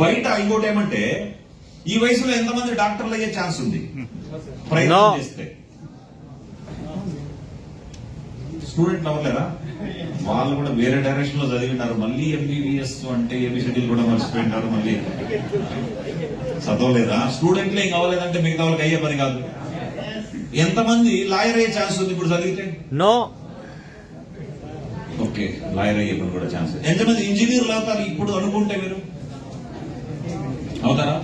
బయట ఇంకోటి ఏమంటే ఈ వయసులో ఎంతమంది డాక్టర్లు అయ్యే ఛాన్స్ ఉంది ప్రయత్నం చేస్తే? స్టూడెంట్లు అవ్వలేరా? వాళ్ళు కూడా వేరే డైరెక్షన్ లో చదివినారు, మళ్ళీ ఎంబీబీఎస్ అంటే ఏబిసిడీలు కూడా మర్చిపోయినారు, మళ్ళీ చదవలేదా? స్టూడెంట్లే ఇంకా అవ్వలేదంటే మిగతా వాళ్ళకి అయ్యే పని కాదు. ఎంతమంది లాయర్ అయ్యే ఛాన్స్ ఉంది ఇప్పుడు చదివితే? నో. ఓకే, లాయర్ అయ్యే పని కూడా ఛాన్స్. ఎంతమంది ఇంజనీర్లు అవుతారు ఇప్పుడు అనుకుంటే? మీరు అవుతారా?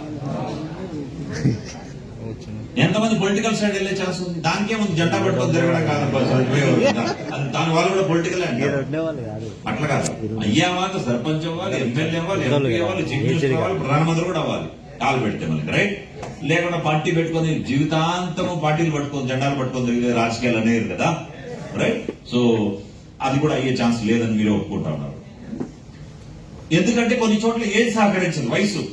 ఎంతమంది పొలిటికల్ సైడ్ వెళ్ళే ఛాన్స్ ఉంది? దానికేముంది, జెండా పట్టుకొని తిరగడం కాదు, దాని వాళ్ళు కూడా పొలిటికల్ అంటారు. అట్లా కాదు, అయ్యావా సర్పంచ్ అవ్వాలి, ఎమ్మెల్యే అవ్వాలి, ఎంపీ అవ్వాలి, చీఫ్ మినిస్టర్ అవ్వాలి, ప్రధానమంత్రి కూడా అవ్వాలి. కాలు పెడితే మనకి రైట్. లేకుండా పార్టీ పెట్టుకొని జీవితాంతము పార్టీలు పట్టుకొని జెండాలు పట్టుకొని తిరిగే రాజకీయాలు అనేది కదా రైట్. సో అది కూడా అయ్యే ఛాన్స్ లేదని మీరు ఒప్పుకుంటా ఉన్నారు. ఎందుకంటే కొన్ని చోట్ల ఏం సహకరించదు వయసు.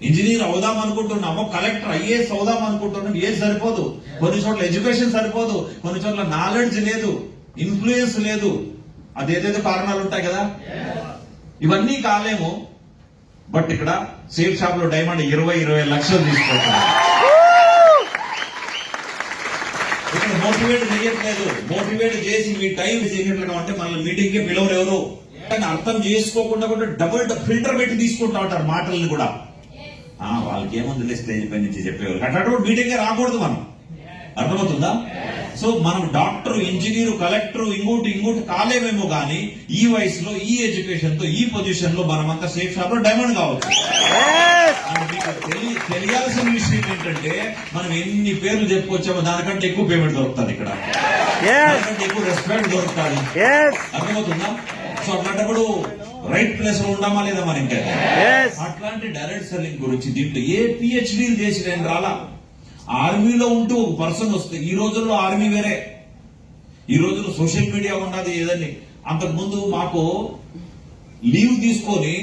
ఇంజనీర్ అవుదాం అనుకుంటున్నామో, కలెక్టర్ ఐఏఎస్ అవుదాం అనుకుంటున్నాం, ఏది సరిపోదు. కొన్ని చోట్ల ఎడ్యుకేషన్ సరిపోదు, కొన్ని చోట్ల నాలెడ్జ్ లేదు, ఇన్ఫ్లుయెన్స్ లేదు, అదేదేదో కారణాలు ఉంటాయి కదా. ఇవన్నీ కాలేము. బట్ ఇక్కడ సేఫ్ షాప్ లో డైమండ్ 20 లక్షలు తీసుకుంటారు. ఇక్కడ మోటివేట్ చేయట్లేదు. మోటివేట్ చేసి మీ టైం చేయట్లేదు అంటే మన మీటింగ్ కి పిలవరు ఎవరు. అర్థం చేసుకోకుండా కూడా డబుల్ ఫిల్టర్ పెట్టి తీసుకుంటా ఉంటారు మాటల్ని కూడా. వాళ్ళకి ఏముంది స్టేజ్ పై నుంచి చెప్పేవారు అట్లాంటి మీటింగ్ రాకూడదు మనం. అర్థమవుతుందా? సో మనం డాక్టర్, ఇంజనీర్, కలెక్టర్ ఇంకోటి కాలేమేమో కానీ ఈ వయసులో ఈ ఎడ్యుకేషన్ తో ఈ పొజిషన్ లో మనమంతా సేఫ్ షాప్ లో డైమండ్ కావచ్చు. మీకు తెలియాల్సిన విషయం ఏంటంటే మనం ఎన్ని పేర్లు చెప్పుకొచ్చామో దానికంటే ఎక్కువ పేమెంట్ దొరుకుతుంది ఇక్కడ, దానికంటే ఎక్కువ రెస్పెక్ట్ దొరుకుతుంది. అర్థమవుతుందా? సో అట్లాంటప్పుడు రైట్ ప్లేస్ లో ఉండమా లేదా మన ఇంకా? అట్లాంటి డైరెక్ట్ సెల్లింగ్ గురించి దీంట్లో ఏ పిహెచ్డీలు చేసి నేను రాలా. ఆర్మీలో ఉంటూ ఒక పర్సన్ వస్తే, ఈ రోజుల్లో ఆర్మీ వేరే, ఈ రోజుల్లో సోషల్ మీడియా ఉన్నది ఏదని. అంతకుముందు మాకు లీవ్ తీసుకొని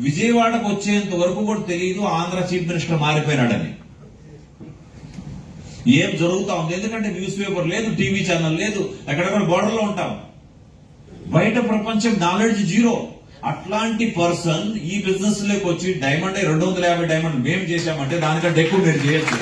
విజయవాడకు వచ్చేంత వరకు కూడా తెలియదు ఆంధ్ర చీఫ్ మినిస్టర్ మారిపోయినాడని. ఏం జరుగుతా ఉంది? ఎందుకంటే న్యూస్ పేపర్ లేదు, టీవీ ఛానల్ లేదు, ఎక్కడెక్కడ బోర్డర్ లో ఉంటాం, బయట ప్రపంచం నాలెడ్జ్ జీరో. అట్లాంటి పర్సన్ ఈ బిజినెస్ లోకి వచ్చి డైమండ్ 250 డైమండ్ మేము చేశామంటే దానికంటే ఎక్కువ మీరు చేయొచ్చు.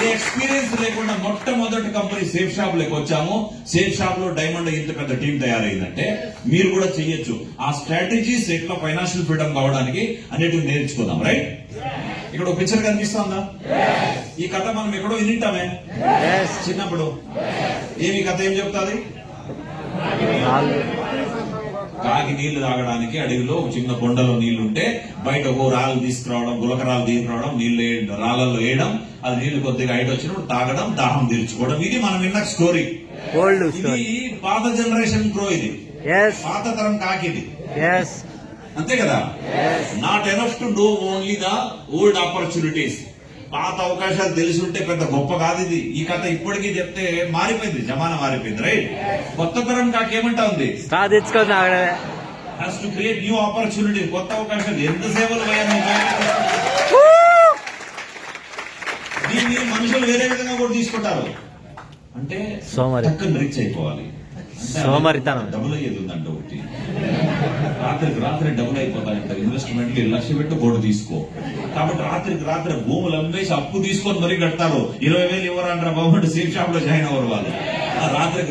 ఏ ఎక్స్పీరియన్స్ లేకుండా మొట్టమొదటి కంపెనీ సేఫ్ షాప్ లోకి వచ్చాము. సేఫ్ షాప్ లో డైమండ్ ఇంత పెద్ద టీం తయారైందంటే మీరు కూడా చెయ్యొచ్చు. ఆ స్ట్రాటజీస్ ఎట్లా ఫైనాన్షియల్ ఫ్రీడమ్ కావడానికి అనేటివి నేర్చుకుందాం రైట్. ఇక్కడ ఒక పిక్చర్ కనిపిస్తుందా? ఈ కథ మనం ఎక్కడో వినింటామే చిన్నప్పుడు. ఏమి కథ ఏం చెప్తాది? కాకి నీళ్లు తాగడానికి అడవిలో ఒక చిన్న కొండలో నీళ్లుంటే బయట ఒక రాళ్ళు తీసుకురావడం, గులకరాలు తీసుకురావడం, నీళ్లు రాళ్లలో వేయడం, అది నీళ్లు కొద్దిగా హైట్ వచ్చినప్పుడు తాగడం, దాహం తీర్చుకోవడం. ఇది మనం విన్న స్టోరీ. ఇది పాత జనరేషన్ ప్రో, ఇది పాత తరం కాకిది అంతే కదా. Not enough to do only the old opportunities. పాత అవకాశాలు తెలిసి ఉంటే పెద్ద గొప్ప కాదు ఇది. ఈ కథ ఇప్పటికీ చెప్తే మారిపోయింది, జమానా మారిపోయింది రైట్. కొత్త తరం కాకేమంటా ఉంది, has to create new opportunity, కొత్త అవకాశాలు. ఎంత సేవలు దీన్ని మనుషులు వేరే విధంగా కూడా తీసుకుంటారు. అంటే చక్కని రీచ్ అయిపోవాలి, డబుల్ అయ్యేది ఉందంటే ఒకటి, రాత్రి డబుల్ అయిపోతాయంట. ఇన్వెస్ట్మెంట్ 1 లక్ష పెట్టి బోర్డు తీసుకో. కాబట్టి రాత్రి భూములు అమ్మేసి అప్పు తీసుకొని మరీ కడతారు. 20,000 ఇవ్వరంటారా గవర్నమెంట్ సేఫ్ షాప్ లో జాయిన్ అవ్వరు వాళ్ళు.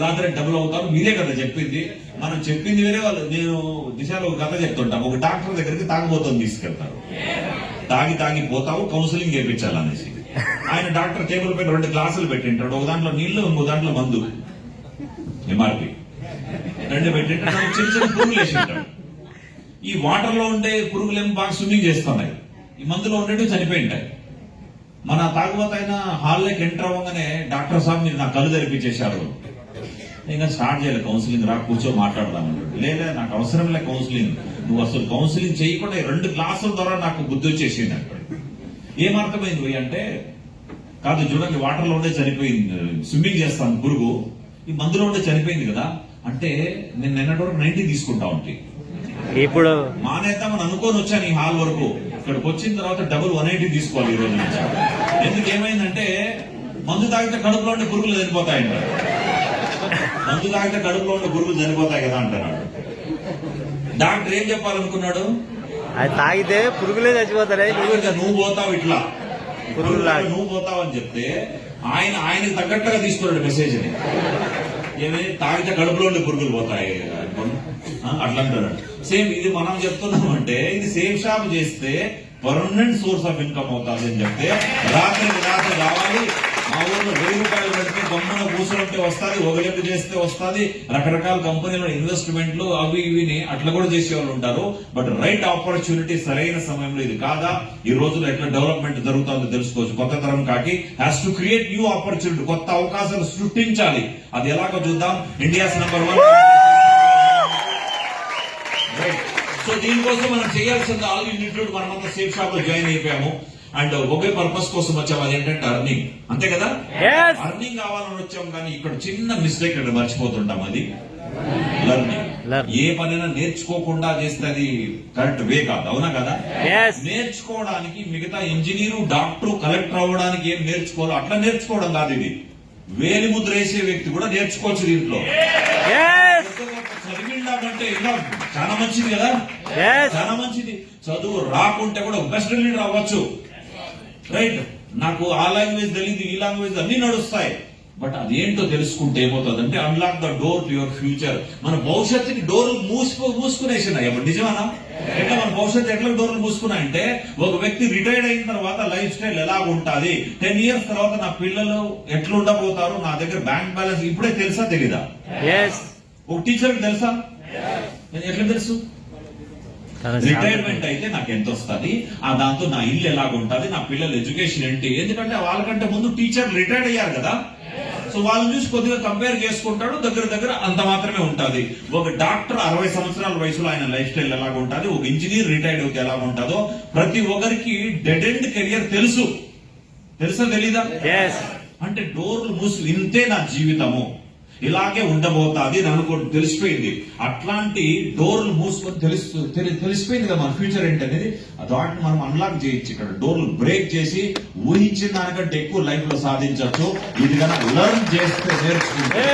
రాత్రి డబుల్ అవుతారు. మీరే కదా చెప్పింది, మనం చెప్పింది వేరే. వాళ్ళు నేను దిశలో ఒక కథ చెప్తుంటాం. ఒక డాక్టర్ దగ్గరికి తాగుబోతుంది తీసుకెళ్తారు. తాగి పోతావు, కౌన్సిలింగ్ చేయించాలనేసి. ఆయన డాక్టర్ టేబుల్ పైన 2 గ్లాసులు పెట్టింటాడు. ఒక దాంట్లో నీళ్లు, ఇంకో దాంట్లో మందు, ఎంఆర్పి 2 పెట్టింటాడు. చిన్న పురుగులు వేసింటాడు. ఈ వాటర్ లో ఉండే పురుగులేమో బాగా స్విమ్మింగ్ చేస్తున్నాయి, ఈ మందులో ఉండేవి చనిపోయింటాయి. మన తాగుబోతు అయిన హాల్లోకి ఎంటర్ అవ్వగానే డాక్టర్ సాబ్ మీరు నా కళ్ళు తెరిపించేశారు, ఇంకా స్టార్ట్ చేయాలి కౌన్సిలింగ్, రా కూర్చో మాట్లాడదామంటాడు. లేదా నాకు అవసరం లే కౌన్సిలింగ్, నువ్వు అసలు కౌన్సిలింగ్ చేయకుండా 2 గ్లాసుల ద్వారా నాకు బుద్ధి వచ్చేసింది అంటాడు. ఏమర్థమైంది పోయి అంటే, కాదు చూడండి వాటర్ లో ఉండే చనిపోయింది, స్విమ్మింగ్ చేస్తాను పురుగు, ఈ మందులో ఉండే చనిపోయింది కదా అంటే. నేను నిన్నటి వరకు 90 తీసుకుంటా ఉంటే ఇప్పుడు మానేద్దామని అనుకోని వచ్చాను ఈ హాల్ వరకు. ఇక్కడికి వచ్చిన తర్వాత డబుల్ 180 తీసుకోవాలి ఈ రోజు నుంచి. ఎందుకు ఏమైందంటే మందు తాగితే కడుపులో ఉండే పురుగులు చనిపోతాయంటారు. మందు తాగితే కడుపులో ఉండే పురుగులు చనిపోతాయి కదా అంటున్నాడు. డాక్టర్ ఏం చెప్పాలనుకున్నాడు? అది తాగితే పురుగులే చచ్చిపోతాయి, నువ్వు పోతావు ఇట్లా, నువ్వు పోతావు అని చెప్తే ఆయనకి తగ్గట్టుగా తీసుకున్నాడు మెసేజ్ ని. ఏమి తాగితే కడుపులో ఉండే పురుగులు పోతాయి అట్లా అంటాడు. సేమ్ ఇది మనం చెప్తున్నామంటే ఇది సేమ్ షాప్ చేస్తే పర్మనెంట్ సోర్స్ ఆఫ్ ఇన్కమ్ అవుతుంది అని చెప్తే రాత్రికి రాత్రి కావాలి. మా ఊర్లో 1000 రూపాయలు పెడితే గమ్మున కూర్చుంటే వస్తుంది, ఒకలెప్పు చేస్తే వస్తుంది. రకరకాల కంపెనీలో ఇన్వెస్ట్మెంట్లు అవి ఇవిని అట్లా కూడా చేసే వాళ్ళు ఉంటారు. బట్ రైట్ ఆపర్చునిటీ సరైన సమయంలో ఇది కాదా ఈ రోజుల్లో ఎట్లా డెవలప్మెంట్ జరుగుతుందో తెలుసుకోవచ్చు. కొత్త తరం కాకి has to create new opportunity, కొత్త అవకాశాలు సృష్టించాలి. అది ఎలాగో చూద్దాం. India's number 1. రైట్. సో దీనికోసం మనం చేయాల్సింది ఆల్ ఇన్స్టిట్యూట్ మనమంతా సేఫ్ షాప్ లో జాయిన్ అయిపోయాము. అండ్ ఒకే పర్పస్ కోసం వచ్చాము, అదేంటంటే అర్నింగ్. అంతే కదా, అర్నింగ్ కావాలని వచ్చాం. కానీ ఇక్కడ చిన్న మిస్టేక్ ఇక్కడ మర్చిపోతుంటాం, అది లర్నింగ్. ఏ పనైనా నేర్చుకోకుండా చేస్తే అది కరెక్ట్ వే కాదు, అవునా కదా? నేర్చుకోవడానికి మిగతా ఇంజనీరు, డాక్టర్, కలెక్టర్ అవ్వడానికి ఏం నేర్చుకోవాలో అట్లా నేర్చుకోవడం కాదు. ఇది వేలి ముద్ర వేసే వ్యక్తి కూడా నేర్చుకోవచ్చు దీంట్లో. చదివిండాకంటే ఇంకా చాలా మంచిది కదా, చాలా మంచిది. చదువు రాకుంటే కూడా బెస్ట్ లీడర్ అవ్వచ్చు. రైట్. నాకు ఆ లాంగ్వేజ్ తెలియదు, ఈ లాంగ్వేజ్ అన్ని నడుస్తాయి. బట్ అదేంటో తెలుసుకుంటే ఏమవుతుంది అంటే unlock the door to your future. మన భవిష్యత్తుకి డోర్లు మూసుకునేసినాయి. అప్పుడు నిజమేనా? ఎట్లా మన భవిష్యత్తు ఎట్లా డోర్లు మూసుకున్నాయంటే, ఒక వ్యక్తి రిటైర్డ్ అయిన తర్వాత లైఫ్ స్టైల్ ఎలాగ ఉంటుంది, 10 years తర్వాత నా పిల్లలు ఎట్లా ఉండబోతారు, నా దగ్గర బ్యాంక్ బ్యాలెన్స్ ఇప్పుడే తెలుసా తెలీదా? ఒక టీచర్కి తెలుసా? ఎట్లా తెలుసు? రిటైర్మెంట్ అయితే నాకు ఎంత వస్తుంది, దాంతో నా ఇల్లు ఎలాగుంటుంది, నా పిల్లల ఎడ్యుకేషన్ ఏంటి. ఎందుకంటే వాళ్ళకంటే ముందు టీచర్లు రిటైర్డ్ అయ్యారు కదా. సో వాళ్ళని చూసి కొద్దిగా కంపేర్ చేసుకుంటాడు. దగ్గర అంత మాత్రమే ఉంటుంది. ఒక డాక్టర్ 60 సంవత్సరాల వయసులో ఆయన లైఫ్ స్టైల్ ఎలాగ ఉంటుంది, ఒక ఇంజనీర్ రిటైర్డ్ అవుతే ఎలా ఉంటుందో, ప్రతి ఒక్కరికి డెడ్ ఎండ్ కెరియర్ తెలుసా తెలీదా? అంటే డోర్లు మూసి ఇంతే నా జీవితము, ఇలాగే ఉండబోతాది అని అనుకోండి, తెలిసిపోయింది. అట్లాంటి డోర్లు మూసుకొని తెలిసిపోయింది కదా మన ఫ్యూచర్ ఏంటనేది. వాటిని మనం అన్లాక్ చేయొచ్చు. ఇక్కడ డోర్లు బ్రేక్ చేసి ఊహించిన దానికంటే ఎక్కువ లైఫ్ లో సాధించవచ్చు. ఇది కనుక లెర్న్ చేస్తే, నేర్చుకుంటే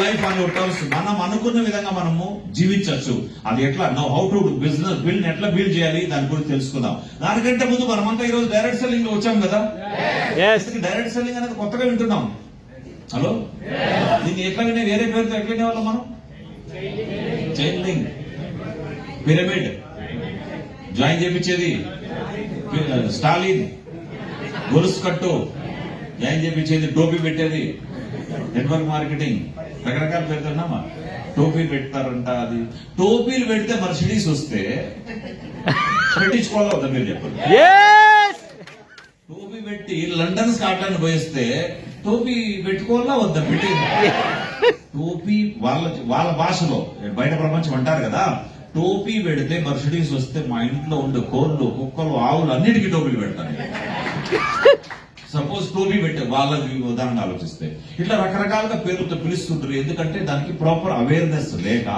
లైఫ్ అనే టర్మ్స్ మనం అనుకున్న విధంగా మనము జీవించవచ్చు. అది ఎట్లా హౌ టు బిజినెస్ బిల్డ్ ఎట్లా బిల్డ్ చేయాలి దాని గురించి తెలుసుకుందాం. దానికంటే ముందు మనమంతా ఈరోజు డైరెక్ట్ సెల్లింగ్ లో వచ్చాం కదా. డైరెక్ట్ సెల్లింగ్ అనేది కొత్తగా వింటున్నాం. హలో, దీన్ని ఎట్లా వినే, వేరే పేరుతో ఎట్లా వినేవాళ్ళం మనం? చైన్ లింక్, పిరమిడ్, జాయిన్ చేపించేది, స్టాలిన్, గొలుసు కట్టు, జాయిన్ చేపించేది, టోపీ పెట్టేది, నెట్వర్క్ మార్కెటింగ్, రకరకాల పేరుతున్నామా. టోపీ పెడతారంట. అది టోపీలు పెడితే మర్సిడీస్ వస్తే పెట్టించుకోవాలా వద్దా మీరు చెప్పండి? టోపీ పెట్టి లండన్ స్కాట్లాండ్ పోయిస్తే టోపీ పెట్టుకోవాలా వద్దా? పెట్టి టోపీ వాళ్ళ భాషలో బయట ప్రపంచం అంటారు కదా. టోపీ పెడితే మర్సిడీస్ వస్తే మా ఇంట్లో ఉండే కోళ్ళు, కుక్కలు, ఆవులు అన్నిటికీ టోపీలు పెడతాను. సపోజ్ టోపీ పెట్టే వాళ్ళకి ఉదాహరణ ఆలోచిస్తే ఇట్లా రకరకాలుగా పేరుతో పిలుస్తుంటారు. ఎందుకంటే దానికి ప్రాపర్ అవేర్నెస్ లేక,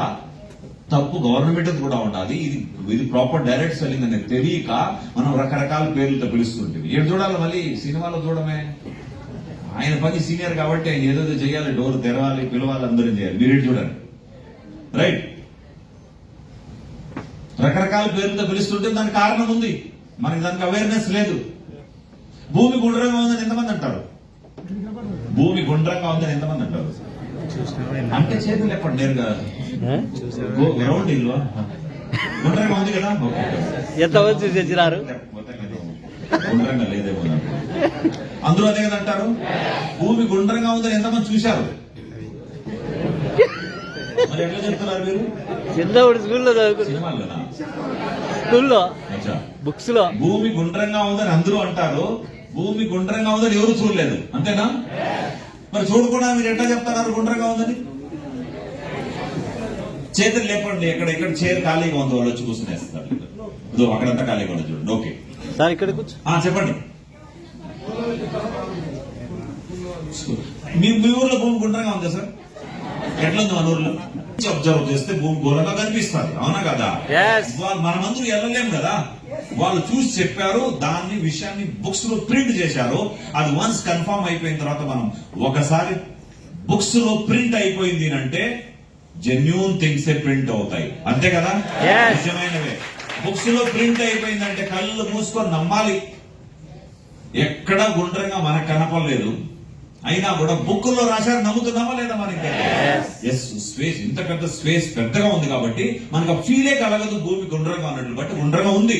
తప్పు గవర్నమెంట్ కూడా ఉండాలి. ఇది ప్రాపర్ డైరెక్ట్ సెల్లింగ్ అనేది తెలియక మనం రకరకాల పేర్లతో పిలుస్తుంటుంది. ఏడు చూడాలి, మళ్ళీ సినిమాలో చూడమే. ఆయన పని సీనియర్ కాబట్టి ఆయన ఏదో చేయాలి, డోర్ తెరవాలి, పిలవాలి, అందరూ చేయాలి. మీరు చూడండి. రైట్. రకరకాల పేర్లతో పిలుస్తుంటే దానికి కారణం ఉంది, మనకి దానికి అవేర్నెస్ లేదు. భూమి గుండ్రంగా ఉందని ఎంతమంది అంటారు? భూమి గుండ్రంగా ఉందని ఎంతమంది అంటారు? అంటే చేతులు ఎప్పటి నేరుగా గ్రౌండ్ ఇల్లు గుండ్రంగా ఉంది కదా. ఎంతమంది తెచ్చినారు? గుండ్రంగా లేదేమో. అందరూ అదే కదా అంటారు. భూమి గుండ్రంగా ఉందని ఎంతమంది చూశారు? మరి ఎట్లా చెప్తున్నారు మీరు? సినిమాలు స్కూల్లో బుక్స్ లో భూమి గుండ్రంగా ఉందని అందరూ అంటారు. భూమి గుండ్రంగా ఉందని ఎవరు చూడలేదు, అంతేనా? మరి చూడకుండా మీరు ఎట్లా చెప్తున్నారు గుండ్రంగా ఉందని? చేతులు లేపండి. ఎక్కడ చైర్ ఖాళీగా ఉంది, వాళ్ళు వచ్చి కూర్చునేస్తారు. అక్కడంతా ఖాళీగా ఉంది, చూడండి. ఓకే సార్, ఇక్కడ చెప్పండి. మీ ఊర్లో భూమి గుండ్రంగా ఉందా సార్? ఎట్లా ఉంది మన ఊర్లో? అబ్జర్వ్ చేస్తే భూమి గోళంగా కనిపిస్తుంది, అవునా కదా? మనమందరూ వెళ్ళలేం కదా. వాళ్ళు చూసి చెప్పారు, దాన్ని విషయాన్ని బుక్స్ లో ప్రింట్ చేశారు. అది వన్స్ కన్ఫర్మ్ అయిపోయిన తర్వాత మనం ఒకసారి బుక్స్ లో ప్రింట్ అయిపోయింది అంటే జెన్యూన్ థింగ్స్ ప్రింట్ అవుతాయి, అంతే కదా? Yes. నిజమైనవే. బుక్స్ లో ప్రింట్ అయిపోయిందంటే కళ్ళు మూసుకొని నమ్మాలి. ఎక్కడ గుండ్రంగా మనకు కనపడలేదు, అయినా కూడా బుక్ లో రాశారు, నమ్ముతున్నామా లేదా? మనకి ఎస్, స్పేస్ ఇంత పెద్ద స్పేస్ పెద్దగా ఉంది కాబట్టి మనకు ఆ ఫీలే కలగదు భూమి గుండ్రంగా ఉన్నట్లు, బట్ గుండ్రంగా ఉంది,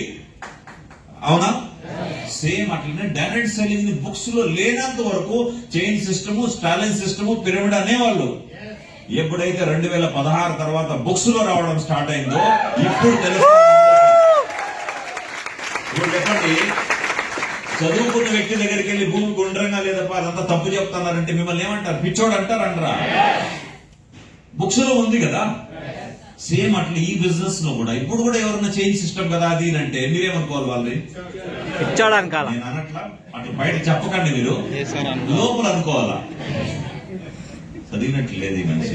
అవునా? సేమ్ అట్లనే డైరెక్ట్ సెల్లింగ్ ని బుక్స్ లో లేనంత వరకు chain system, Stalin system, pyramid అనేవాళ్ళు. ఎప్పుడైతే 2016 తర్వాత బుక్స్ లో రావడం స్టార్ట్ అయిందో ఇప్పుడు తెలుసు. ఇప్పుడు చెప్పండి, చదువుకున్న వ్యక్తి దగ్గరికి వెళ్ళి భూమి గుండ్రంగా లేదప్ప అదంతా తప్పు చెప్తున్నారంటే మిమ్మల్ని ఏమంటారు? పిచ్చోడు అంటారు, అనరా? బుక్స్ లో ఉంది కదా. సేమ్ అట్లా ఈ బిజినెస్ లో కూడా ఇప్పుడు కూడా ఎవరన్నా చైన్ సిస్టమ్ కదా అది అంటే మీరేమనుకోవాలి? వాళ్ళని పిచ్చోడు అనుకోవాలా? నేను అనట్లా, అటు బయట చెప్పకండి, మీరు లోపల అనుకోవాలా. చదివినట్లు లేదు ఈ మనిషి,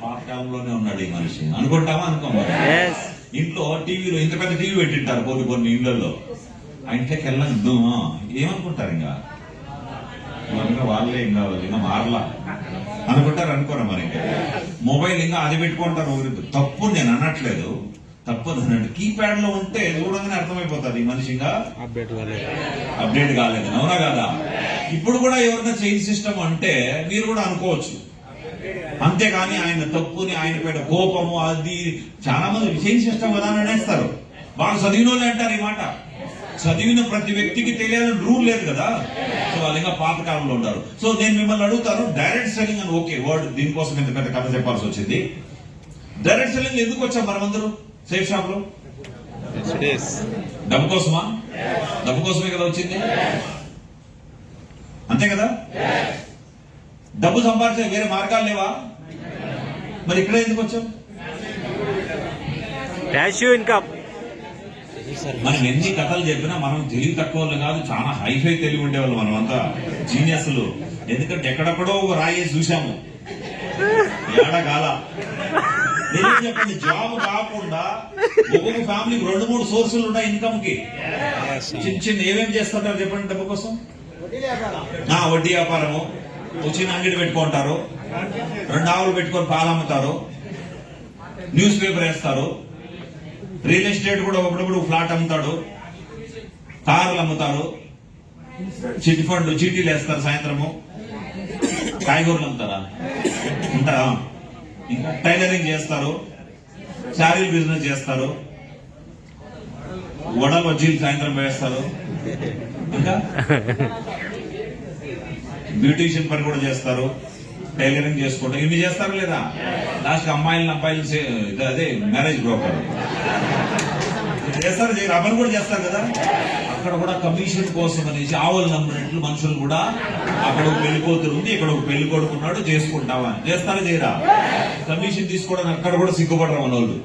పాఠశాలలోనే ఉన్నాడు ఈ మనిషి అనుకుంటామా? అనుకోమా? ఇంట్లో టీవీలో ఇంత పెద్ద టీవీ పెట్టింటారు కొన్ని ఇళ్లలో, ఆ ఇంట్లోకి వెళ్ళదు ఏమనుకుంటారు? ఇంకా వాళ్ళే ఇంకా మారలా అనుకుంటారు, అనుకోరా? మరి ఇంకా మొబైల్ ఇంకా అది పెట్టుకుంటారు. తప్పు నేను అనట్లేదు, తప్పదు అన్నట్టు. కీప్యాడ్ లో ఉంటే చూడగానే అర్థమైపోతుంది ఈ మనిషి ఇంకా అప్డేట్ కాలేదు, అవునా కదా? ఇప్పుడు కూడా ఎవరైనా చైన్ సిస్టమ్ అంటే మీరు కూడా అనుకోవచ్చు, అంతేగాని ఆయన తప్పుని ఆయన పేట కోపము అది చాలా మంది చైన్ సిస్టమ్ కదా అని అనేస్తారు. వాళ్ళు చదివిన వాళ్ళు అంటారు ఈ మాట. చదివిన ప్రతి వ్యక్తికి తెలియాలని రూల్ లేదు కదా. సో వాళ్ళు ఇంకా పాతకాలంలో ఉంటారు. సో నేను మిమ్మల్ని అడుగుతాను, డైరెక్ట్ సెల్లింగ్ అని ఓకే వర్డ్, దీనికోసం ఇంత పెద్ద కథ చెప్పాల్సి వచ్చింది. డైరెక్ట్ సెల్లింగ్ ఎందుకు వచ్చాం మనమందరూ సేఫ్ షాప్ లో? డబ్బు కోసమా? డబ్బు కోసమే కదా వచ్చింది, అంతే కదా? డబ్బు సంపాదించే వేరే మార్గాలు లేవా? మరి ఇక్కడ ఎందుకు వచ్చాం? Passive income. మనం ఎన్ని కథలు చెప్పినా మనం తెలివి తక్కువ వాళ్ళు కాదు, చాలా హైఫై తెలివి ఉండేవాళ్ళు మనం అంతా, జీనియస్లు. ఎందుకంటే ఎక్కడెక్కడో ఒక రాయేసి చూసాము, ఏడగాల. నేనేం చెప్పండి, జాబ్ కాకుండా ఒక్కొక్క ఫ్యామిలీకి 2-3 సోర్సులు ఉన్నాయి ఇన్కమ్ కి. చిన్న ఏమేమి చేస్తుంటారు చెప్పండి డబ్బు కోసం? వడ్డీ వ్యాపారము, చిన్న అంగడి పెట్టుకుంటారు, 2 ఆవులు పెట్టుకొని పాలు అమ్ముతారు, న్యూస్ పేపర్ వేస్తారు, రియల్ ఎస్టేట్ కూడా ఒకప్పుడు ఫ్లాట్ అమ్ముతాడు, కార్లు అమ్ముతారు, చిట్ ఫండ్ చీటీలు వేస్తారు, సాయంత్రము కాయగూరలు అమ్ముతారా ఉంటారా, ఇంకా టైలరింగ్ చేస్తారు, శారీ బిజినెస్ చేస్తారు, వడలు వజ్జీలు సాయంత్రం వేస్తారు, ఇంకా బ్యూటీషియన్ పని కూడా చేస్తారు, టైలరింగ్ చేసుకుంటారు. ఇన్ని చేస్తారు లేదా? లాస్ట్ అమ్మాయిలను అబ్బాయిలు అదే మ్యారేజ్ బ్రోకర్ చేస్తారు, అబ్బాయిలు కూడా చేస్తారు కదా. అక్కడ కూడా కమిషన్ కోసం అనేసి ఆవులు నమ్మినట్లు మనుషులు కూడా అక్కడ ఒక పెళ్లి కూతురు ఉంది, ఇక్కడ ఒక పెళ్లి కొడుకున్నాడు, చేసుకుంటావా చేస్తారా? చేయరా? కమిషన్ తీసుకోవడానికి అక్కడ కూడా సిగ్గుపడరు మన వాళ్ళు.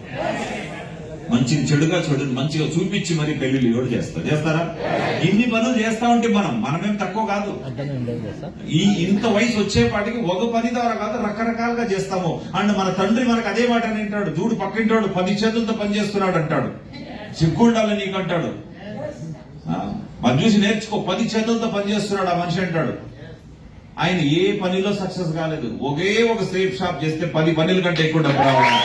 మంచి చెడుగా మంచిగా చూపించి మరి పెళ్లిళ్ళు కూడా చేస్తారా? ఇన్ని పనులు చేస్తా ఉంటే మనమేం తక్కువ కాదు. ఇంత వయసు వచ్చేపాటికి ఒక పని ద్వారా కాదు రకరకాలుగా చేస్తాము. అండ్ మన తండ్రి మనకు అదే మాట అని అంటాడు, చూడు పక్కింటాడు 10 చేతులతో పని చేస్తున్నాడు అంటాడు, సిగ్గు ఉండాలి నీకు అంటాడు. మరి చూసి నేర్చుకో, 10 చేతులతో పని చేస్తున్నాడు ఆ మనిషి అంటాడు. ఆయన ఏ పనిలో సక్సెస్ కాలేదు, ఒకే ఒక సేఫ్ షాప్ చేస్తే 10 పనుల కంటే ఎక్కువ డబ్బు రావాలి.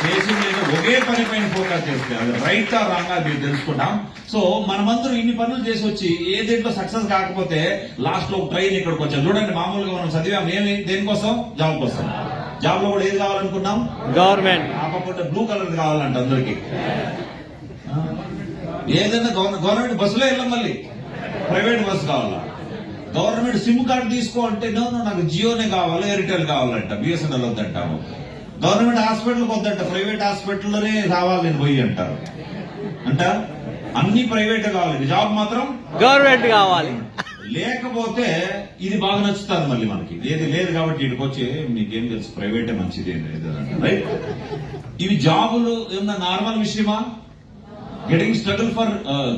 చేసి ఒకే పని పైన ఫోకస్ చేస్తే అది రైట్ ఆ రాంగ్ అది తెలుసుకుంటాం. సో మనమందరూ ఇన్ని పనులు చేసి వచ్చి ఏ దేంట్లో సక్సెస్ కాకపోతే లాస్ట్ లో ట్రైన్ ఇక్కడికి వచ్చాం. చూడండి, మామూలుగా మనం చదివాం ఏమి, దేనికోసం? జాబ్ కోసం. జాబ్ లో కూడా ఏది కావాలనుకున్నాం? గవర్నమెంట్. కాకపోతే బ్లూ కలర్ కావాలంట అందరికి. ఏదైనా గవర్నమెంట్ బస్సులో వెళ్ళాం, మళ్ళీ ప్రైవేట్ బస్సు కావాలా? గవర్నమెంట్ సిమ్ కార్డు తీసుకో అంటే నాకు జియోనే కావాలి, ఎయిర్టెల్ కావాలంట, బిఎస్ఎన్ఎల్ వద్దంటాము. గవర్నమెంట్ హాస్పిటల్కి వద్దంట, ప్రైవేట్ హాస్పిటల్లోనే రావాలి నేను పోయి అంటారు. అంట అన్ని ప్రైవేట్ కావాలి, జాబ్ మాత్రం గవర్నమెంట్ కావాలి. లేకపోతే ఇది బాగా నచ్చుతుంది మళ్ళీ మనకి, ఏది లేదు కాబట్టి ఇక్కడికి వచ్చి మీకేం తెలుసు ప్రైవేటే మంచిది రైట్. ఇవి జాబులు ఏమన్నా నార్మల్ విషయమా? Getting struggle for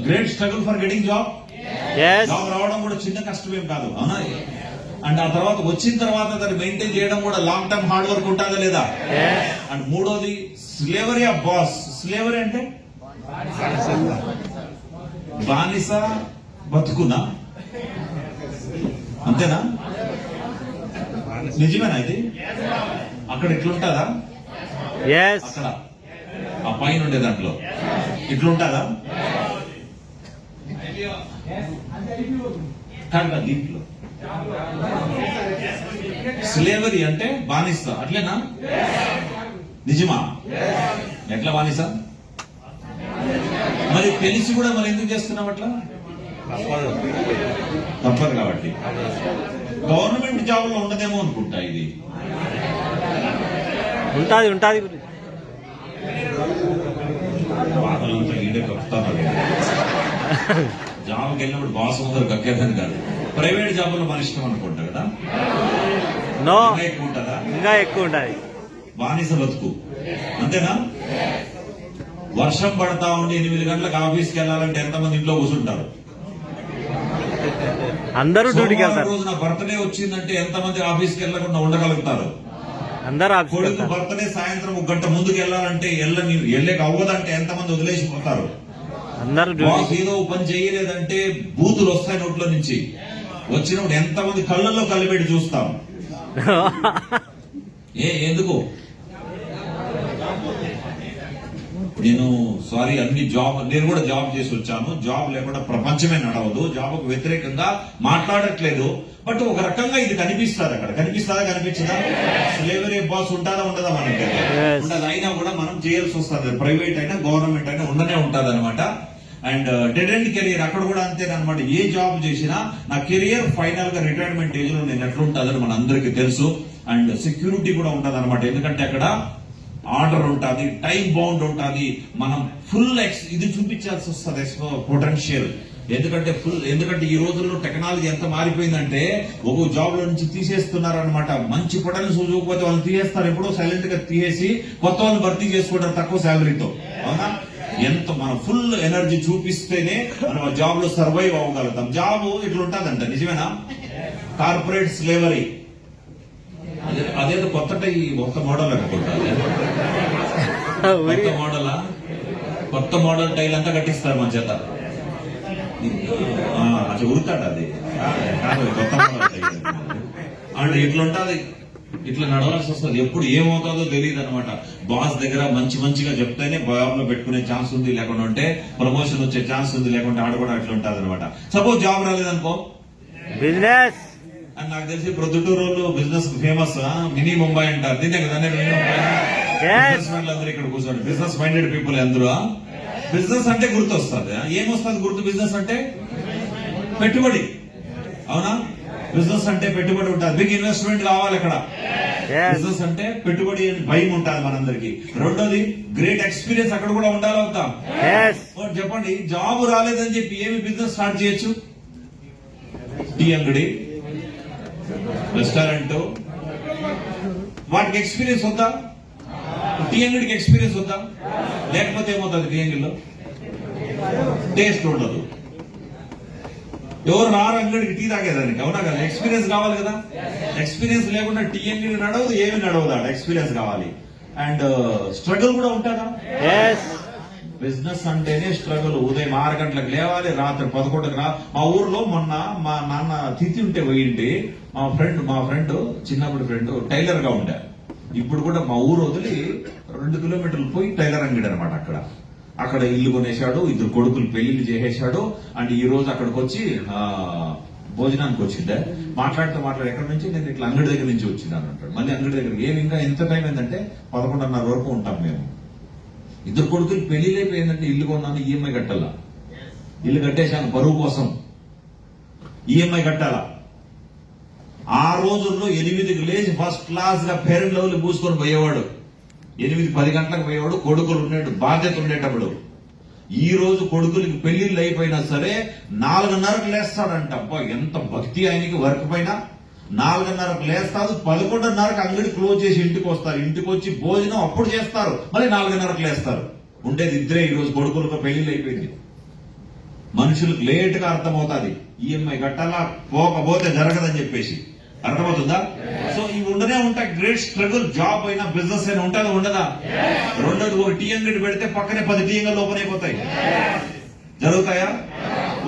great struggle for getting job. Job రావడం కూడా చిన్న కష్టమేం కాదు, అవునా? అండ్ ఆ తర్వాత వచ్చిన తర్వాత దాన్ని మెయింటైన్ చేయడం కూడా లాంగ్ టర్మ్ హార్డ్ వర్క్ ఉంటుందా లేదా? అండ్ మూడోది స్లేవరీ ఆఫ్ బాస్. స్లేవరీ అంటే బానిస బతుకునా, అంతేనా? నిజమేనా ఇది? అక్కడ ఇట్లుంటుందా? ఎస్. అక్కడ ఆ పైన ఉండే దాంట్లో ఇట్లుంటుందా? కాదు దీంట్లో స్లేవరీ అంటే బానిస అట్లేనా? నిజమా? ఎట్లా బానిస? మరి తెలిసి కూడా మరి ఎందుకు చేస్తున్నాం అట్లా? తప్పదు కాబట్టి. గవర్నమెంట్ జాబ్ లో ఉండదేమో అనుకుంటా ఇది. ఉంటాది బాధలంతా ఈడే కప్పుతాను. జాబ్కి వెళ్ళినప్పుడు బాస్ ముందర కక్కేదని కాదు. ప్రైవేట్ జాబుల్లో మన ఇష్టం అనుకుంటా కదా. నో, ఎక్కువ ఉంటుందా? ఇంకా ఎక్కువ ఉంటది. బానిస బతుకు అంతేనా? వర్షం పడతా ఉండి 8 గంటలకు ఆఫీస్కి వెళ్ళాలంటే ఎంతమంది ఇంట్లో కూర్చుంటారు? అందరూ డ్యూటీకి వెళ్తారు. రోజు నా బర్త్డే వచ్చిందంటే ఎంతమంది ఆఫీస్కి వెళ్ళకుండా ఉండగలుగుతారు? అందరూ కొడుకు బర్త్డే సాయంత్రం 1 గంట ముందుకు వెళ్ళాలంటే వెళ్ళక అవ్వదంటే ఎంతమంది వదిలేసిపోతారు? అందరూ ఏదో పని చేయలేదంటే బూతులు వస్తాయి నోట్లో నుంచి. వచ్చినప్పుడు ఎంతమంది కళ్ళల్లో కలిపెట్టి చూస్తాం. ఎందుకు? నేను సారీ అన్ని నేను కూడా జాబ్ చేసి వచ్చాను. జాబ్ లేకుండా ప్రపంచమే నడవదు. జాబ్కు వ్యతిరేకంగా మాట్లాడట్లేదు. బట్ ఒక రకంగా ఇది కనిపిస్తుంది. అక్కడ కనిపించదా? స్లేవరీ బాస్ ఉంటుందా ఉండదా? మనకి ఉండదు. అయినా కూడా మనం చేయాల్సి వస్తుంది. ప్రైవేట్ అయినా గవర్నమెంట్ అయినా ఉండనే ఉంటుంది అనమాట. అండ్ డెడ్ ఎండ్ కెరియర్ అక్కడ కూడా అంతేనమాట. ఏ జాబ్ చేసినా నా కెరియర్ ఫైనల్ గా రిటైర్మెంట్ ఏజ్ లో నేను ఎట్లుంటుందని మన అందరికీ తెలుసు. అండ్ సెక్యూరిటీ కూడా ఉంటుంది అనమాట. ఎందుకంటే అక్కడ ఆర్డర్ ఉంటుంది, టైం బౌండ్ ఉంటుంది. మనం ఫుల్ ఇది చూపించాల్సి వస్తుంది పొటెన్షియల్. ఎందుకంటే ఈ రోజుల్లో టెక్నాలజీ ఎంత మారిపోయిందంటే ఒక జాబ్ లో నుంచి తీసేస్తున్నారనమాట. మంచి పొటెన్షియల్ చూసుకోకపోతే వాళ్ళు తీసేస్తారు. ఎప్పుడో సైలెంట్ గా తీసేసి కొత్త వాళ్ళు భర్తీ చేసుకుంటారు తక్కువ శాలరీతో. అవునా? ఎంత మనం ఫుల్ ఎనర్జీ చూపిస్తేనే మనం ఆ జాబ్ లో సర్వైవ్ అవ్వగలుగుతాం. జాబ్ ఇట్లా ఉంటుందంట. నిజమేనా? కార్పొరేట్ స్లేవరీ అదేదో కొత్త మోడల్ అనుకుంటారు. కొత్త మోడల్ టైల్ అంతా కట్టిస్తారు మన చేత. అది ఉరుతాడు. అది కొత్త మోడల్ టైల్ అంటే ఇట్లుంటది. ఇట్లా నడవాల్సి వస్తుంది. ఎప్పుడు ఏమవుతుందో తెలియదు అనమాట. బాస్ దగ్గర మంచిగా చెప్తేనే జాబ్ లో పెట్టుకునే ఛాన్స్ ఉంది, లేకుండా ఉంటే ప్రమోషన్ వచ్చే ఛాన్స్ ఉంది, లేకుంటే ఆడ కూడా అట్లా ఉంటుంది అనమాట. సపోజ్ జాబ్ రాలేదనుకో, బిజినెస్ అని నాకు తెలిసి Proddatur business famous mini Mumbai అంటారు. దీనే కదా బిజినెస్ మ్యాన్లు అందరూ ఇక్కడ కూర్చోండి. బిజినెస్ మైండెడ్ పీపుల్ అందరూ. బిజినెస్ అంటే గుర్తు వస్తుంది. ఏమొస్తుంది గుర్తు? బిజినెస్ అంటే పెట్టుబడి. అవునా? బిజినెస్ అంటే పెట్టుబడి ఉంటుంది. బిగ్ ఇన్వెస్ట్మెంట్ కావాలి అక్కడ. బిజినెస్ అంటే పెట్టుబడి అని భయం ఉంటుంది మనందరికి. రెండోది గ్రేట్ ఎక్స్పీరియన్స్ అక్కడ కూడా ఉండాలవుతాం. చెప్పండి, జాబ్ రాలేదని చెప్పి ఏమి బిజినెస్ స్టార్ట్ చేయొచ్చు? టీ అంగడి, రెస్టారెంట్, వాటికి ఎక్స్పీరియన్స్ వద్దా? టీ అంగడికి ఎక్స్పీరియన్స్ వద్దా? లేకపోతే ఏమవుతుంది? టీ అంగడిలో టేస్ట్ ఉండదు. ఎవరు రారు అంగడికి టీ తాగేదానికి. అవునా కదా? ఎక్స్పీరియన్స్ కావాలి కదా. ఎక్స్పీరియన్స్ లేకుండా టీ అంగడి నడవదు, ఏమి నడవదు. ఎక్స్పీరియన్స్ కావాలి. అండ్ స్ట్రగుల్ కూడా ఉంటుందా? బిజినెస్ అంటేనే స్ట్రగుల్. ఉదయం 6 గంటలకు లేవాలి, రాత్రి 11కు మా ఊర్లో మొన్న మా నాన్న తిథి ఉంటే పోయింటి. మా ఫ్రెండ్ చిన్నప్పుడు ఫ్రెండ్ టైలర్ గా ఉండే. ఇప్పుడు కూడా మా ఊరు వదిలి 2 కిలోమీటర్లు పోయి టైలర్ అంగడి అనమాట. అక్కడ ఇల్లు కొనేశాడు, 2 కొడుకులు పెళ్లిళ్ళు చేసేశాడు. అండ్ ఈ రోజు అక్కడికి వచ్చి భోజనానికి వచ్చిండే. మాట్లాడుతూ ఎక్కడి నుంచి? నేను ఇట్లా అంగడి దగ్గర నుంచి వచ్చినాను అంటాడు. మళ్ళీ అంగడి దగ్గర ఇంకా ఎంత టైం ఏంటంటే 11:30 వరకు ఉంటాం మేము. 2 కొడుకులు పెళ్లిళ్ళైపోయిందంటే ఇల్లు కొన్నాను, ఈఎంఐ కట్టాలా. ఇల్లు కట్టేశాను బరువు కోసం, ఈఎంఐ కట్టాలా. ఆ రోజుల్లో 8కి లేచి ఫస్ట్ క్లాస్ గా పేరెంట్ లెవెల్ పూసుకొని పోయేవాడు. 8-10 గంటలకు పోయేవాడు. కొడుకులు ఉన్నాడు, బాధ్యత ఉండేటప్పుడు. ఈ రోజు కొడుకులకి పెళ్లిళ్ళు అయిపోయినా సరే 4:30కు లేస్తాడంట. అబ్బా, ఎంత భక్తి ఆయనకి. వర్క్ పైన 4:30కు లేస్తారు, 11:30కు అంగడి క్లోజ్ చేసి ఇంటికి వస్తారు. ఇంటికి వచ్చి భోజనం అప్పుడు చేస్తారు, మళ్ళీ 4:30కు లేస్తారు. ఉండేది 2 ఈ రోజు కొడుకులకు పెళ్లిళ్ళు అయిపోయింది. మనుషులకు లేట్ గా అర్థమవుతుంది ఈఎంఐ కట్టాలా, పోకపోతే జరగదని చెప్పేసి. అర్థమవుతుందా? సో ఇవి ఉండనే ఉంటాయి. Great struggle. జాబ్ అయినా బిజినెస్ అయినా ఉంటుందా ఉండదా? రెండోది, ఒక టీ అంగడి పెడితే పక్కనే 10 టీ అంగళ్ళు ఓపెన్ అయిపోతాయి. జరుగుతాయా?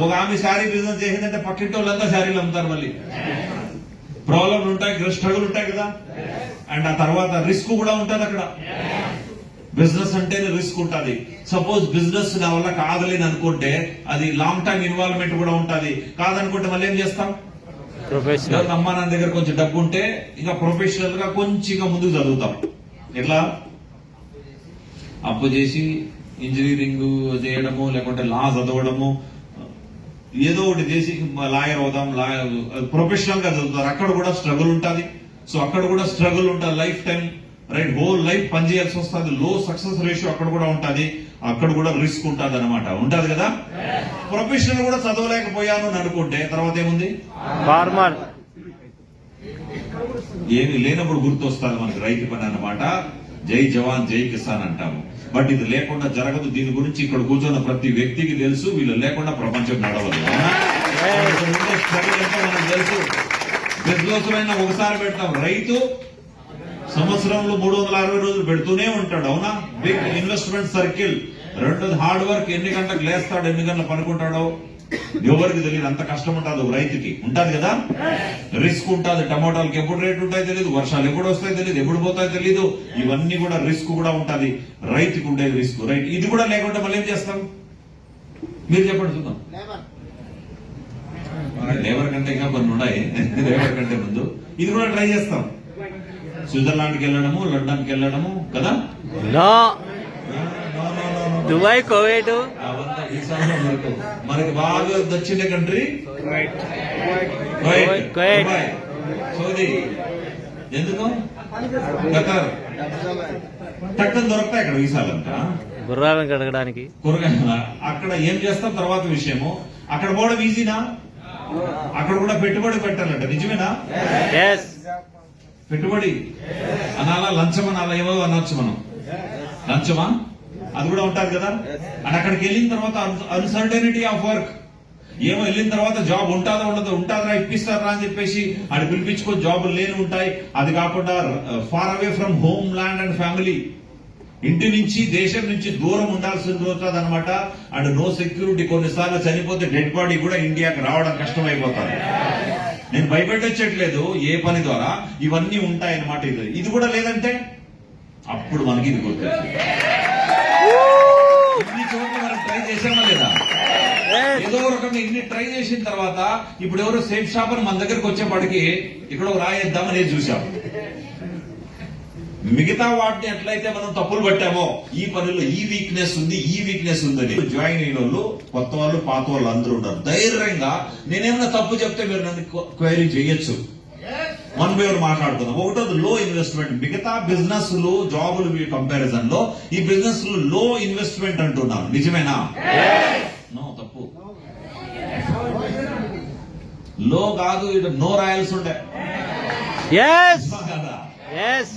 ఒక ఆమె శారీ బిజినెస్ చేసిందంటే పక్కింటి వాళ్ళంతా శారీలు అమ్ముతారు. మళ్ళీ ప్రాబ్లంలు ఉంటాయి, స్ట్రగుల్ ఉంటాయి కదా. అండ్ ఆ తర్వాత రిస్క్ కూడా ఉంటుంది అక్కడ. బిజినెస్ అంటేనే రిస్క్ ఉంటుంది. సపోజ్ బిజినెస్ నా వల్ల కాదలేని అనుకుంటే అది లాంగ్ టైం ఇన్వాల్వ్మెంట్ కూడా ఉంటుంది. కాదనుకుంటే మళ్ళీ ఏం చేస్తాం? ప్రొఫెషనల్ అమ్మా నాన్న దగ్గర కొంచెం డబ్బు ఉంటే ఇంకా ప్రొఫెషనల్ గా కొంచెం ముందుకు చదువుతాం. ఎట్లా? అప్పు చేసి ఇంజనీరింగ్ చేయడము, లేకుంటే లా చదవడము, ఏదో ఒకటి చేసి లాయర్ అవుదాం, ప్రొఫెషనల్ గా చదువుతారు. అక్కడ కూడా స్ట్రగుల్ ఉంటుంది. సో అక్కడ కూడా స్ట్రగుల్ ఉంటుంది life time, right? Whole life పనిచేయాల్సి వస్తుంది. లో సక్సెస్ రేషియో అక్కడ కూడా ఉంటుంది. అక్కడ కూడా రిస్క్ ఉంటుంది అనమాట. ఉంటుంది కదా. ప్రొఫెషనల్ కూడా చదవలేకపోయాను అని అనుకుంటే తర్వాత ఏముంది? ఫార్మర్. ఏమి లేనప్పుడు గుర్తు వస్తుంది మనకి రైతు పని అన్నమాట. జై జవాన్ జై కిసాన్ అంటాము. బట్ ఇది లేకుండా జరగదు. దీని గురించి ఇక్కడ కూర్చున్న ప్రతి వ్యక్తికి తెలుసు. వీళ్ళు లేకుండా ప్రపంచం నడవదు. మనకు తెలుసు. బిజినెస్ అయినా ఒకసారి పెడతాం. రైతు సంవత్సరంలో 360 రోజులు పెడుతూనే ఉంటాడు. అవునా? Big investment circle. రెండోది హార్డ్ వర్క్. ఎన్ని గంటలకు లేస్తాడు, ఎన్ని గంటలు పనుకుంటాడో ఎవరికి తెలియదు. అంత కష్టం ఉంటుంది రైతుకి. ఉంటుంది కదా. రిస్క్ ఉంటుంది. టమోటాలకు ఎప్పుడు రేట్ ఉంటాయో తెలియదు, వర్షాలు ఎప్పుడు వస్తాయో తెలియదు, ఎప్పుడు పోతాయో తెలియదు. ఇవన్నీ కూడా రిస్క్ కూడా ఉంటుంది. రైతుకి ఉండేది రిస్క్. రైట్? ఇది కూడా లేకుండా మళ్ళీ ఏం చేస్తాం? మీరు చెప్పండి చూద్దాం. లేబర్ కంటే ఇంకా కొన్ని ఉన్నాయి. లేబర్ కంటే ముందు ఇది కూడా ట్రై చేస్తాం. స్విట్జర్లాండ్కి వెళ్ళడము, లండన్కి వెళ్ళడము కదా. దుబాయ్, కువైట్, మనకి బాగా దక్షిణ కంట్రీ కువైట్, సౌదీ. ఎందుకు? ఖతర్. టక్కన దొరుకుతాయి అక్కడ వీసాలంట. గుర్రాలను కడగడానికి. కూరగాయల అక్కడ ఏం చేస్తాం తర్వాత విషయము. అక్కడ పోవడం ఈజీనా? అక్కడ కూడా పెట్టుబడి పెట్టాలంట. నిజమేనా? పెట్టుబడి అనాలా, లంచం అనాలా, ఏవో అనొచ్చు మనం. లంచమా? అది కూడా ఉంటుంది కదా. అండ్ అక్కడికి వెళ్ళిన తర్వాత అన్సర్టనిటీ ఆఫ్ వర్క్. ఏమో వెళ్ళిన తర్వాత జాబ్ ఉంటుందా ఉండదు, ఉంటుందా ఇప్పిస్తారా అని చెప్పేసి అది పిలిపించుకో, జాబులు లేని ఉంటాయి. అది కాకుండా far away from home land and family. ఇంటి నుంచి, దేశం నుంచి దూరం ఉండాల్సింది వస్తుంది అనమాట. And no security. కొన్నిసార్లు చనిపోతే డెడ్ బాడీ కూడా ఇండియాకి రావడం కష్టమైపోతుంది. నేను భయపెట్టొచ్చట్లేదు ఏ పని ద్వారా. ఇవన్నీ ఉంటాయన్నమాట. ఇది కూడా లేదంటే అప్పుడు మనకి ఇది గుర్తొచ్చింది. ఇన్ని చోట్ల మనం ట్రై చేసామా లేదా? ఏదో రకంగా ఇన్ని ట్రై చేసిన తర్వాత ఇప్పుడు ఎవరో సేఫ్ షాప్ అని మన దగ్గరకు వచ్చేప్పటికి ఇక్కడ రాయేద్దామని చూసాం. మిగతా వాటిని ఎట్లయితే మనం తప్పులు పట్టామో ఈ పనుల్లో ఈ వీక్నెస్ ఉంది, ఈ వీక్నెస్ ఉందని జాయిన్ అయిన వాళ్ళు, కొత్త వాళ్ళు, పాత వాళ్ళు అందరూ ఉన్నారు. ధైర్యంగా నేనేమైనా తప్పు చెప్తే మీరు నన్ను క్వైరీ చేయొచ్చు. వన్ బై వన్ మాట్లాడుకుందాం. ఒకటోది లో ఇన్వెస్ట్మెంట్. మిగతా బిజినెస్ లు, జాబులు కంపారిజన్ లో ఈ బిజినెస్ లో ఇన్వెస్ట్మెంట్ అంటున్నాను. నిజమేనా? నో, తప్పు. లో కాదు, నో రాయల్సి ఉండే కదా.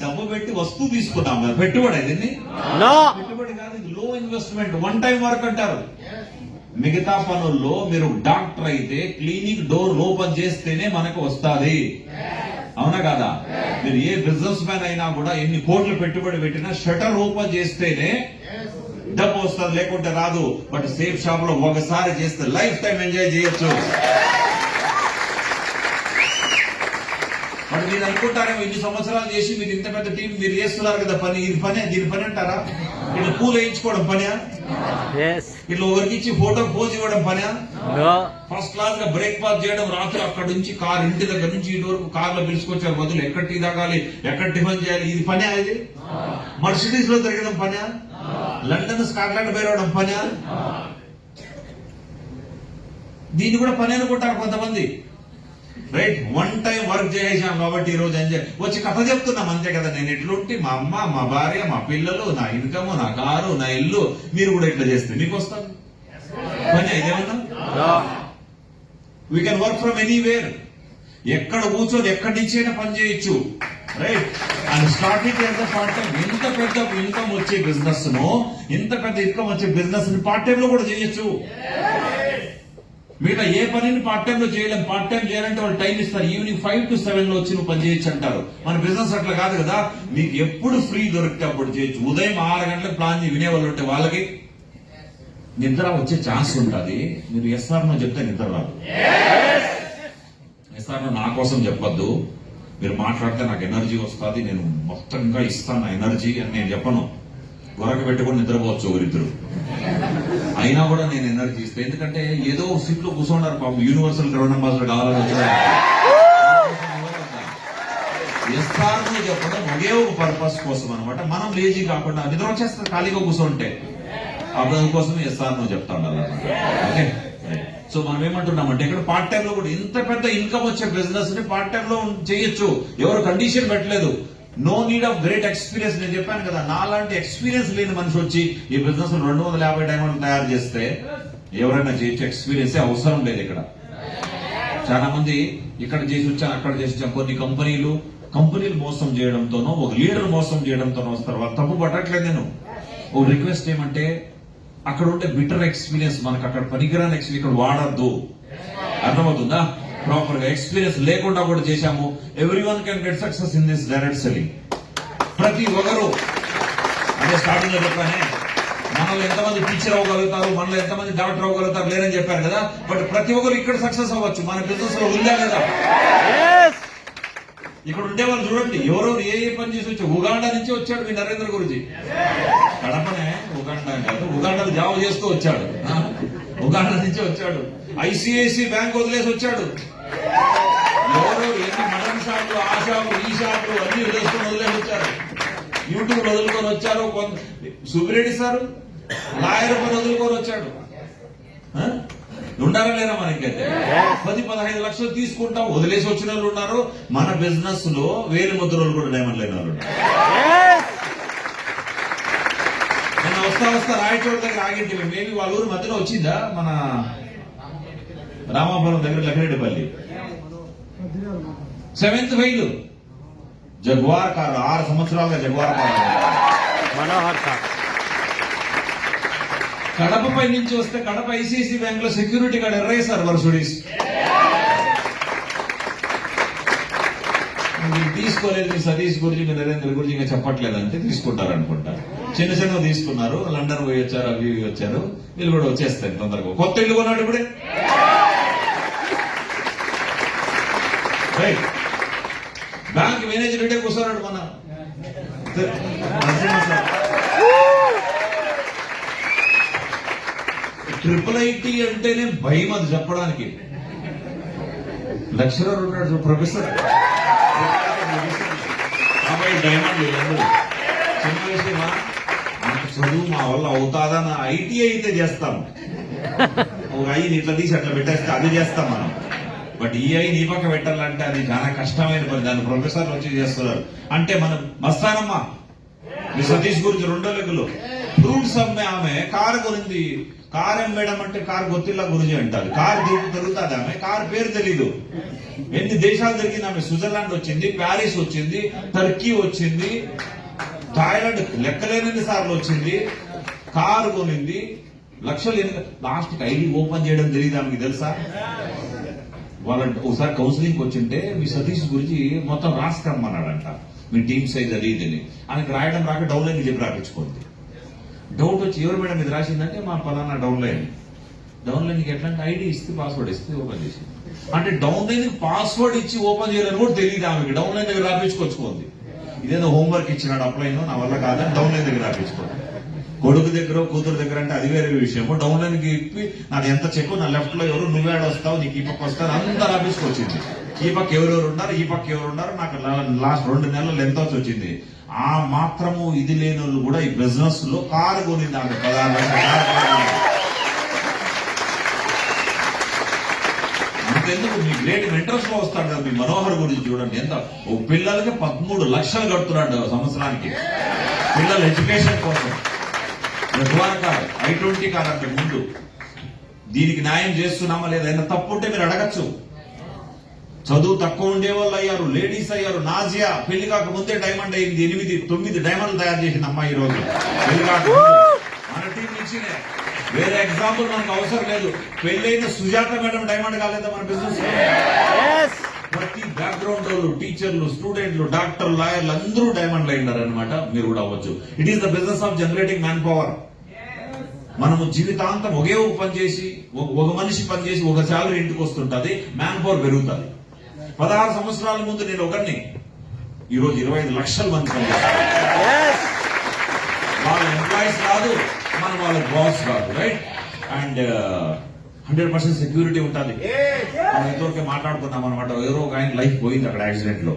డబ్బు పెట్టి వస్తువు తీసుకున్నాం కదా, పెట్టుబడి. దీన్ని పెట్టుబడి కాదు, ఇది లో ఇన్వెస్ట్మెంట్. వన్ టైం వర్క్ అంటారు. మిగతా పనుల్లో మీరు డాక్టర్ అయితే క్లినిక్ డోర్ ఓపెన్ చేస్తేనే మనకు వస్తుంది. అవునా కాదా? మీరు ఏ బిజినెస్ మ్యాన్ అయినా కూడా ఎన్ని కోట్లు పెట్టుబడి పెట్టినా షటర్ ఓపెన్ చేస్తేనే డబ్బు వస్తుంది, లేకుంటే రాదు. బట్ సేఫ్ షాప్ లో ఒకసారి చేస్తే లైఫ్ టైం ఎంజాయ్ చేయొచ్చు. మరి మీరు అనుకుంటారేమో ఇన్ని సంవత్సరాలు చేసి మీరు ఇంత పెద్ద టీం మీరు చేస్తున్నారు కదా పని, ఇది పనే, దీని పని అంటారా? ఇట్లా పూలు వేయించుకోవడం పనా? ఇట్లా ఒకరికి ఇచ్చి ఫోటో పోజ్ ఇవ్వడం పనా? ఫస్ట్ క్లాస్ గా బ్రేక్ఫాస్ట్ చేయడం, రాత్రి అక్కడ నుంచి కార్, ఇంటి దగ్గర నుంచి ఇటు వరకు కార్ లో పిలుచుకొచ్చారు బదులు ఎక్కడ టీ తాగాలి, ఎక్కడ టిఫిన్ చేయాలి, ఇది పనే? అది మర్సిడీస్ లో తిరగడం పనా? లండన్, స్కాట్లాండ్ పోయడం పనా? దీన్ని కూడా పని అనుకుంటారు కొంతమంది. రైట్? వన్ టైం వర్క్ చేసాం కాబట్టి ఈ రోజు ఎంజాయ్ వచ్చి కథ చెప్తున్నాం అంతే కదా. నేను ఎట్లుంటే మా అమ్మ, మా భార్య, మా పిల్లలు, నా ఇన్కమ్, నా కారు, నా ఇల్లు, మీరు కూడా ఇట్లా చేస్తే మీకు వస్తుంది పని? ఇదేమన్నా? We can work from anywhere. ఎక్కడ కూర్చొని ఎక్కడి నుంచి అయినా పని చేయొచ్చు. Right? And starting part time. ఇంత పెద్ద ఇన్కమ్ వచ్చే బిజినెస్ ను, ఇంత పెద్ద ఇన్కమ్ వచ్చే బిజినెస్ ని పార్ట్ టైం లో కూడా చేయొచ్చు. మిగతా ఏ పనిని పార్ట్ టైం లో చేయలేం. పార్ట్ టైం చేయాలంటే వాళ్ళు టైం ఇస్తారు. ఈవినింగ్ 5 to 7 లో వచ్చి నువ్వు పని చేయొచ్చు అంటారు. మన బిజినెస్ అట్లా కాదు కదా. మీకు ఎప్పుడు ఫ్రీ దొరికితే అప్పుడు చేయొచ్చు. ఉదయం 6 గంటలకు ప్లాన్ వినేవాళ్ళు ఉంటే వాళ్ళకి నిద్ర వచ్చే ఛాన్స్ ఉంటుంది. మీరు ఎస్ఆర్ నో చెప్తే నిద్ర రాదు. ఎస్ఆర్ నో నా కోసం చెప్పొద్దు. మీరు మాట్లాడితే నాకు ఎనర్జీ వస్తుంది, నేను మొత్తంగా ఇస్తాను ఎనర్జీ అని నేను చెప్పను. గొరక పెట్టుకుని నిద్రపోవచ్చు ఒకరిద్దరు, అయినా కూడా నేను ఎనర్జీ ఇస్తాను. ఎందుకంటే ఏదో సీట్లో కూర్చున్నారు పాపం, యూనివర్సల్ గ్రౌండ్ అంబాసిడర్ కావాలని వచ్చారు. ఎస్ఆర్ను చెప్పడం ఒకే ఒక పర్పస్ కోసం అనమాట. మనం లేజీ కాకుండా నిద్ర వచ్చేస్తారు ఖాళీగా కూర్చుంటే, అప్పుడు కోసం ఎస్ఆర్ను చెప్తా ఉండాలి. ఓకే, సో మనం ఏమంటున్నామంటే ఇక్కడ పార్ట్ టైం లో కూడా ఇంత పెద్ద ఇన్కమ్ వచ్చే బిజినెస్ ని పార్ట్ టైం లో చేయొచ్చు. ఎవరు కండిషన్ పెట్టలేదు. No need of great experience. నేను చెప్పాను కదా, నాలాంటి ఎక్స్పీరియన్స్ లేని మనిషి వచ్చి ఈ బిజినెస్ 250 డైమండ్లు తయారు చేస్తే ఎవరైనా చేయొచ్చు. ఎక్స్పీరియన్స్ అవసరం లేదు. ఇక్కడ చాలా మంది ఇక్కడ చేసి వచ్చాను, అక్కడ చేసి వచ్చాను. కొన్ని కంపెనీలు మోసం చేయడంతోనో, ఒక లీడర్ మోసం చేయడంతోనో వస్తారు. వాళ్ళు తప్పు పట్టట్లేదు. నేను ఒక రిక్వెస్ట్ ఏమంటే, అక్కడ ఉండే బిటర్ ఎక్స్పీరియన్స్ మనకు అక్కడ పనికిరాని ఎక్స్పీరియన్స్ ఇక్కడ వాడద్దు. అర్థమవుతుందా? ప్రాపర్ గా ఎక్స్పీరియన్స్ లేకుండా కూడా చేశాము. Every one can get success in this direct selling. ప్రతి ఒక్కరు, అదే స్టార్టింగ్ లో చెప్పానే, మనలో ఎంతమంది టీచర్ అవ్వగలుగుతారు, మనలో ఎంతమంది డాక్టర్ అవ్వగలుగుతారు లేరని చెప్పారు కదా. బట్ ప్రతి ఒక్కరు ఇక్కడ సక్సెస్ అవ్వచ్చు. మన బిజినెస్ లో ఉందా లేదా? ఇక్కడ ఉండేవాళ్ళు చూడండి, ఎవరెవరు ఏ పని చేసి వచ్చారు. ఉగాండా నుంచి వచ్చాడు మీ నరేంద్ర గురుజీ. కడపనే ఉగాండా కాదు, ఉగాండాలో జాబ్ చేస్తూ వచ్చాడు. ఉగాండా నుంచి వచ్చాడు. ఐసిఐసి బ్యాంక్ వదిలేసి వచ్చాడు. ఎవరు ఎన్ని మటన్ షాపులు, ఆ షాపులు, ఈ షాపులు అన్ని వదిలేసుకొని వదిలేసి వచ్చారు. యూట్యూబ్ వదులుకొని వచ్చారు. సుబ్బిరెడ్డి సార్ లాయర్ పని వదులుకొని వచ్చాడు. ఉండారా లేరా? మనకైతే 10-15 లక్షలు తీసుకుంటాం వదిలేసి వచ్చిన వాళ్ళు ఉన్నారు. మన బిజినెస్ లో వేలు ముద్రలు కూడా డైమండ్ లేని వాళ్ళు ఉన్నారు. నేను వస్తా రాయచోట దగ్గర ఆగింటి. మేబీ వాళ్ళ ఊరు మధ్యలో వచ్చిందా, మన రామాపురం దగ్గర లక్కిరెడ్డిపల్లి 7th ఫెయిల్. జగ్వార్ కారు 6 సంవత్సరాలుగా జగ్వార్ కారు. మనోహర్ సార్ కడపపై నుంచి వస్తే కడప ఐసిఐసి బ్యాంక్ లో సెక్యూరిటీ గార్డ్ ఎర్రేసారు వర్సుడీస్. తీసుకోలేదు. మీ సతీష్ గురించి, మీ నరేంద్ర గురించి ఇంకా చెప్పట్లేదు అంటే తీసుకుంటారు అనుకుంటా. చిన్న తీసుకున్నారు. లండన్ పోయి వచ్చారు, అవి వచ్చారు. వీళ్ళు కూడా వచ్చేస్తారు తొందరగా. కొత్త ఇల్లు కొన్నాడు ఇప్పుడే. బ్యాంక్ మేనేజర్ అంటే కూర్చున్నాడు మన IIIT అంటేనే భయం అది చెప్పడానికి. లెక్చరర్ ఉన్నాడు, ప్రొఫెసర్. డైమండ్ చిన్న విషయమా? మనకు చదువు మా వల్ల అవుతాదా? ఐటీ అయితే చేస్తాం. ఒక ఐని ఇట్లా తీసి అట్లా పెట్టేస్తే అది చేస్తాం మనం. బట్ ఈ ఐని ఈ పక్క పెట్టాలంటే అది చాలా కష్టమైన పని. దాన్ని ప్రొఫెసర్లు వచ్చి చేస్తున్నారు. అంటే మనం మస్తానమ్మా, మీ సతీష్ గురించి 2 లెగ్గులు ఫ్రూట్స్ అమ్మే ఆమె కారు కొనింది. కారు అమ్మేయడం అంటే కారు గొత్తిల్లా గురించి అంటారు. కారు తిరుగుతుంది ఆమె. కారు పేరు తెలీదు. ఎన్ని దేశాలు తిరిగింది ఆమె. స్విట్జర్లాండ్ వచ్చింది, ప్యారిస్ వచ్చింది, టర్కీ వచ్చింది, థాయిలాండ్ లెక్కలేని సార్లు వచ్చింది. కారు కొనింది, లక్షలు. లాస్ట్ ఐడి ఓపెన్ చేయడం తెలియదు ఆమెకి, తెలుసా? వాళ్ళ ఒకసారి కౌన్సిలింగ్ వచ్చింటే మీ సతీష్ గురించి మొత్తం రాసుకమ్మన్నాడంట. మీ టీమ్ సైజ్ అది ఇది. ఆయనకి రాయడం రాక డౌన్లైన్ చెప్పి రాపించుకోండి. డౌట్ వచ్చి ఎవరు మేడం ఇది రాసిందంటే మా పలానా డౌన్లైన్. డౌన్లైన్కి ఎట్లా అంటే ఐడి ఇస్తే పాస్వర్డ్ ఇస్తే ఓపెన్ చేసింది. అంటే డౌన్లైన్ పాస్వర్డ్ ఇచ్చి ఓపెన్ చేయాలని కూడా తెలియదు ఆమెకి. డౌన్లైన్ దగ్గర రాపించుకొచ్చుకోండి. ఇదేదో హోంవర్క్ ఇచ్చినాడు అప్లైన్, నా వల్ల కాదని డౌన్లైన్ దగ్గర రాపించుకోండి. కొడుకు దగ్గర కూతురు దగ్గర అంటే అది వేరే విషయము. డౌన్లైన్ కి ఇప్పి నాది ఎంత చెక్కు, నా లెఫ్ట్ లో ఎవరు, నువ్వేడ వస్తావు, నీకు ఈ పక్క వస్తారు, అంతా రాపించుకొచ్చింది. ఈ పక్క ఎవరెవరు ఉన్నారు, ఈ పక్క ఎవరు ఉన్నారు. నాకు లాస్ట్ 2 నెలలు ఎంత వచ్చింది. ఆ మాత్రము ఇది లేని వాళ్ళు కూడా ఈ బిజినెస్ లో కారు కొని నాకు 16 లక్షలు. అంతెందుకు, మీ గ్రేట్ మెంటర్స్ లో వస్తాడు కదా, మీ మనోహర్ గురించి చూడండి. ఎంత ఓ పిల్లలకి 13 లక్షలు కడుతున్నాడు సంవత్సరానికి, పిల్లల ఎడ్యుకేషన్ కోసం. కార్ I20 కార్ అంటే ముందు. దీనికి న్యాయం చేస్తున్నామా లేదా? ఏదైనా తప్పు ఉంటే మీరు అడగచ్చు. చదువు తక్కువ ఉండే వాళ్ళు అయ్యారు, లేడీస్ అయ్యారు. నాజియా పెళ్లి కాక ముందే డైమండ్ అయింది. 8-9 డైమండ్లు తయారు చేసింది అమ్మాయి ఈ రోజు. పెళ్లి కాక మన టీం నుంచినే. వేరే ఎగ్జాంపుల్ మనకు అవసరం లేదు. పెళ్లైన సుజాత మేడం డైమండ్ కాలేదా మన బిజినెస్? ప్రతి బ్యాక్గ్రౌండ్ వాళ్ళు, టీచర్లు, స్టూడెంట్లు, డాక్టర్లు, లాయర్లు అందరూ డైమండ్లు అయినారు అనమాట. మీరు కూడా అవ్వచ్చు. It is the business of generating man power. మనము జీవితాంతం ఒకే ఒక పని చేసి, ఒక మనిషి పని చేసి ఒక శాలరీ ఇంటికి వస్తుంటది, మ్యాన్ పవర్ పెరుగుతుంది. 16 సంవత్సరాల ముందు నేను ఒకరిని, ఈరోజు 25 లక్షల మంది పనిచేస్తారు. వాళ్ళ ఎంప్లాయీస్ కాదు, మనం వాళ్ళ బాస్ కాదు, రైట్? అండ్ 100% సెక్యూరిటీ ఉంటుంది. మనం ఇంతవరకే మాట్లాడుకున్నాం అనమాట. ఎవరో ఒక ఆయన లైఫ్ పోయింది అక్కడ యాక్సిడెంట్ లో.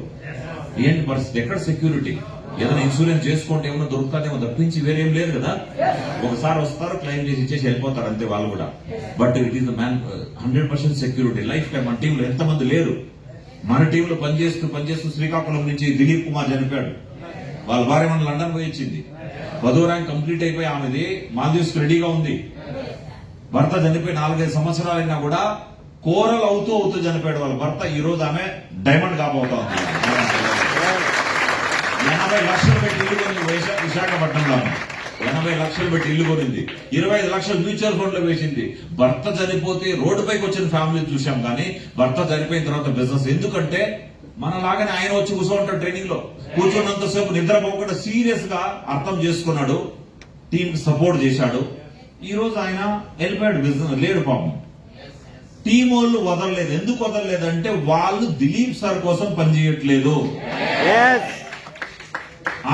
ఏంటి పరిస్థితి? ఎక్కడ సెక్యూరిటీ? ఏదైనా ఇన్సూరెన్స్ చేసుకుంటే ఏమన్నా దొరుకుతుందేమో తప్పించి వేరేం లేదు కదా. ఒకసారి వస్తారు, క్లెయిమ్ చేసి ఇచ్చేసి వెళ్ళిపోతారు, అంతే వాళ్ళు కూడా. But it is the man 100% security life time. మన టీంలో ఎంతమంది లేరు? మన టీంలో పనిచేస్తూ శ్రీకాకుళం నుంచి దిలీప్ కుమార్ చనిపోయాడు. వాళ్ళ భార్య మన లండన్ పోయి ఇచ్చింది. 10వ ర్యాంక్ కంప్లీట్ అయిపోయి ఆమెది మాల్దీవ్స్ రెడీగా ఉంది. భర్త చనిపోయి 4-5 సంవత్సరాలైనా కూడా కోరలు అవుతూ చనిపోయాడు వాళ్ళ భర్త. ఈ రోజు ఆమె డైమండ్ కాబోతా ఉంది. 80 లక్షలు పెట్టి ఇల్లు కొనింది విశాఖపట్నంలో. 80 లక్షలు పెట్టి ఇల్లు కొనింది. 25 లక్షలు మ్యూచువల్ ఫండ్ లో వేసింది. భర్త చనిపోతే రోడ్డు పైకి వచ్చిన ఫ్యామిలీ చూసాం, కానీ భర్త చనిపోయిన తర్వాత బిజినెస్. ఎందుకంటే మనలాగానే ఆయన వచ్చి కూర్చోంటాడు ట్రైనింగ్ లో. కూర్చున్నంతసేపు నిద్రపోకుండా సీరియస్ గా అర్థం చేసుకున్నాడు, టీం కి సపోర్ట్ చేశాడు. ఈ రోజు ఆయన వెళ్ళిపోయాడు, బిజినెస్ లేడు పాపం. టీం వాళ్ళు వదలలేదు. ఎందుకు వదలలేదంటే వాళ్ళు దిలీప్ సార్ కోసం పనిచేయట్లేదు.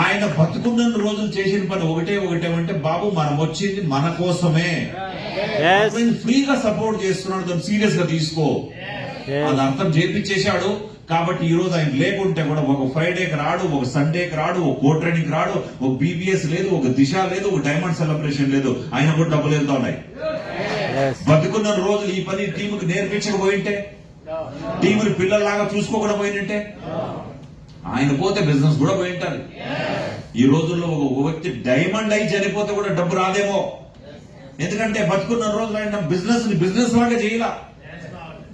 ఆయన బతుకున్న రోజులు చేసిన పని ఒకటేమంటే, బాబు మనం వచ్చింది మన కోసమే, ఫ్రీగా సపోర్ట్ చేస్తున్నాడు, దాన్ని సీరియస్ గా తీసుకో. అది అర్థం చేపించేశాడు. కాబట్టి ఈ రోజు ఆయన లేకుంటే కూడా ఒక ఫ్రైడేకి రాడు, ఒక సండేకి రాడు, ఒక కో ట్రైనింగ్ రాడు, ఒక బీబీఎస్ లేదు, ఒక దిశ లేదు, ఒక డైమండ్ సెలబ్రేషన్ లేదు. ఆయన కూడా డబ్బులు వెళ్తా ఉన్నాయి. బతుకున్న రోజులు ఈ పని టీముకి నేర్పించకపోయింటే, టీముని పిల్లల్లాగా చూసుకోకుండా పోయినంటే, ఆయన పోతే బిజినెస్ కూడా పోయింటారు. ఈ రోజుల్లో ఒక వ్యక్తి డైమండ్ అయి చనిపోతే కూడా డబ్బు రాదేమో. ఎందుకంటే బతుకున్న రోజులు ఆయన బిజినెస్ లాగా చేయాల,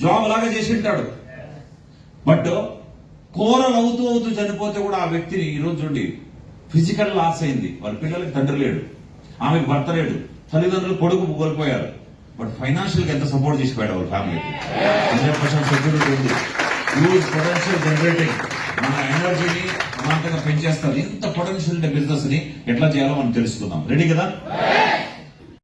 జాబ్ లాగా చేసి ఉంటాడు. బట్ కోరలు అవుతూ చనిపోతే కూడా ఆ వ్యక్తిని ఈ రోజు చూడండి, ఫిజికల్ లాస్ అయింది. వాళ్ళ పిల్లలకి తండ్రి లేడు, ఆమెకు భర్త లేడు, తల్లిదండ్రులు కొడుకు కోల్పోయారు. బట్ ఫైనాన్షియల్ గా ఎంత సపోర్ట్ చేసి పోయాడు వాళ్ళ ఫ్యామిలీకి. 100% సెక్యూరిటీ ఉంది. Huge potential generating. మన ఎనర్జీని అమాంతంగా పెంచేస్తారు. ఇంత పొటెన్షియల్ బిజినెస్ ని ఎట్లా చేయాలో మనం తెలుసుకుందాం. రెడీ కదా?